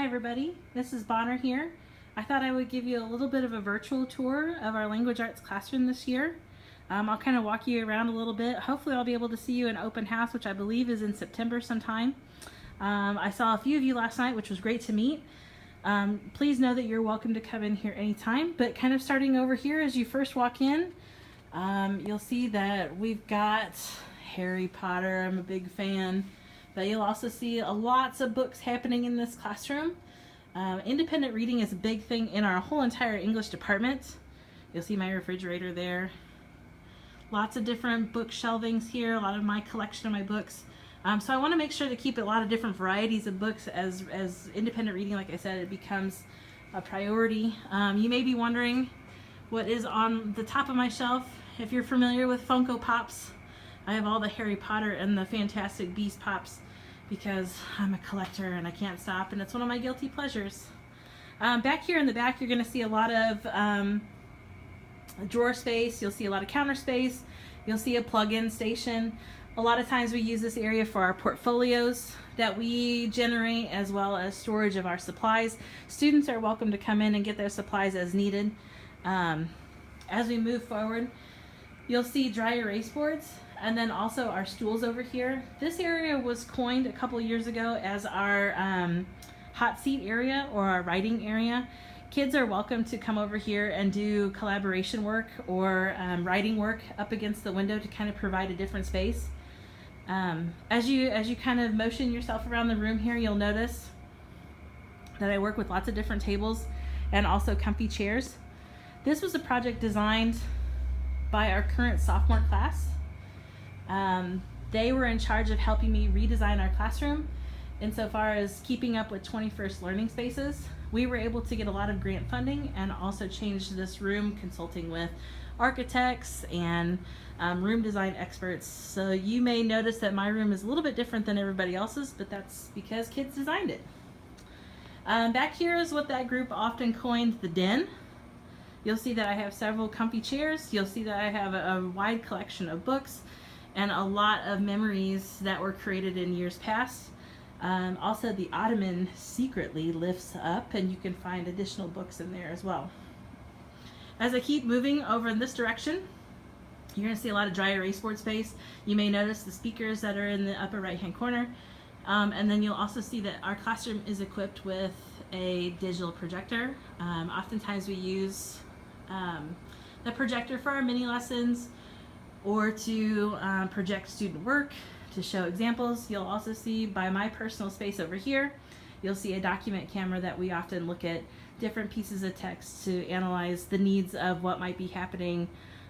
Hi everybody, this is Bonner here. I thought I would give you a little bit of a virtual tour of our language arts classroom this year. I'll kind of walk you around a little bit. Hopefully I'll be able to see you in open house, which I believe is in September sometime. I saw a few of you last night, which was great to meet. Please know that you're welcome to come in here anytime, but kind of starting over here as you first walk in, you'll see that we've got Harry Potter. I'm a big fan. But you'll also see lots of books happening in this classroom. Independent reading is a big thing in our whole entire English department. You'll see my refrigerator there. Lots of different book shelvings here, a lot of my collection of my books. So I want to make sure to keep a lot of different varieties of books as independent reading, like I said, it becomes a priority. You may be wondering what is on the top of my shelf. If you're familiar with Funko Pops, I have all the Harry Potter and the Fantastic Beasts Pops because I'm a collector and I can't stop, and it's one of my guilty pleasures. Back here in the back, you're going to see a lot of drawer space. You'll see a lot of counter space. You'll see a plug-in station. A lot of times we use this area for our portfolios that we generate, as well as storage of our supplies. Students are welcome to come in and get their supplies as needed. As we move forward, you'll see dry erase boards, and then also our stools over here. This area was coined a couple years ago as our hot seat area, or our writing area. Kids are welcome to come over here and do collaboration work or writing work up against the window to kind of provide a different space. As you kind of motion yourself around the room here, you'll notice that I work with lots of different tables and also comfy chairs. This was a project designed by our current sophomore class. They were in charge of helping me redesign our classroom insofar as keeping up with 21st learning spaces. We were able to get a lot of grant funding and also change this room, consulting with architects and room design experts. So you may notice that my room is a little bit different than everybody else's, but that's because kids designed it. Back here is what that group often coined the den. You'll see that I have several comfy chairs. You'll see that I have a wide collection of books and a lot of memories that were created in years past. Also, the ottoman secretly lifts up, and you can find additional books in there as well. As I keep moving over in this direction, you're going to see a lot of dry erase board space. You may notice the speakers that are in the upper right-hand corner. And then you'll also see that our classroom is equipped with a digital projector. Oftentimes we use the projector for our mini lessons, or to project student work, to show examples. You'll also see by my personal space over here, you'll see a document camera that we often look at different pieces of text to analyze the needs of what might be happening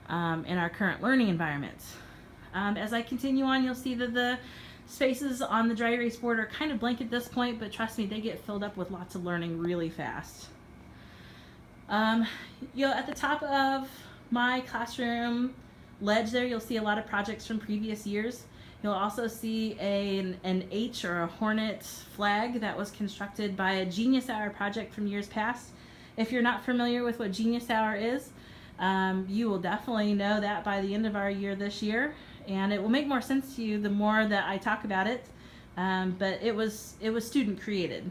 in our current learning environments. As I continue on, you'll see that the spaces on the dry erase board are kind of blank at this point, but trust me, they get filled up with lots of learning really fast. At the top of my classroom ledge there, you'll see a lot of projects from previous years. You'll also see an H or a Hornet flag that was constructed by a Genius Hour project from years past. If you're not familiar with what Genius Hour is, you will definitely know that by the end of our year this year, and it will make more sense to you the more that I talk about it. But it was student created.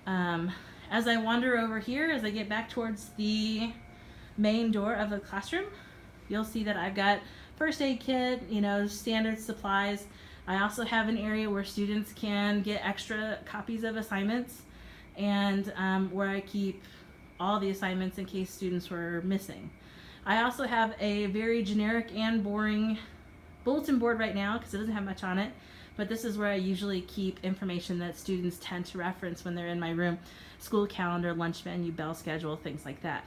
As I wander over here, as I get back towards the main door of the classroom, you'll see that I've got first aid kit, standard supplies. I also have an area where students can get extra copies of assignments, and where I keep all the assignments in case students were missing. I also have a very generic and boring bulletin board right now because it doesn't have much on it, but this is where I usually keep information that students tend to reference when they're in my room: school calendar, lunch menu, bell schedule, things like that.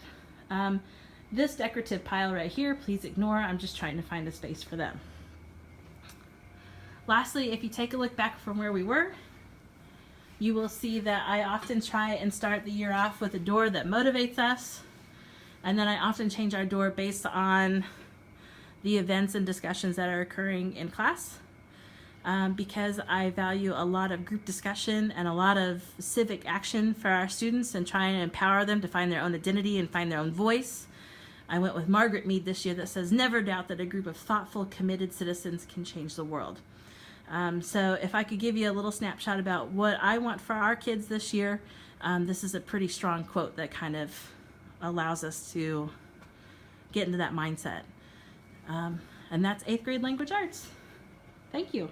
This decorative pile right here, please ignore. I'm just trying to find a space for them. Lastly, if you take a look back from where we were, you will see that I often try and start the year off with a door that motivates us, and then I often change our door based on the events and discussions that are occurring in class, because I value a lot of group discussion and a lot of civic action for our students and trying to empower them to find their own identity and find their own voice. I went with Margaret Mead this year that says, "Never doubt that a group of thoughtful, committed citizens can change the world." So if I could give you a little snapshot about what I want for our kids this year, this is a pretty strong quote that kind of allows us to get into that mindset. And that's 8th grade language arts. Thank you.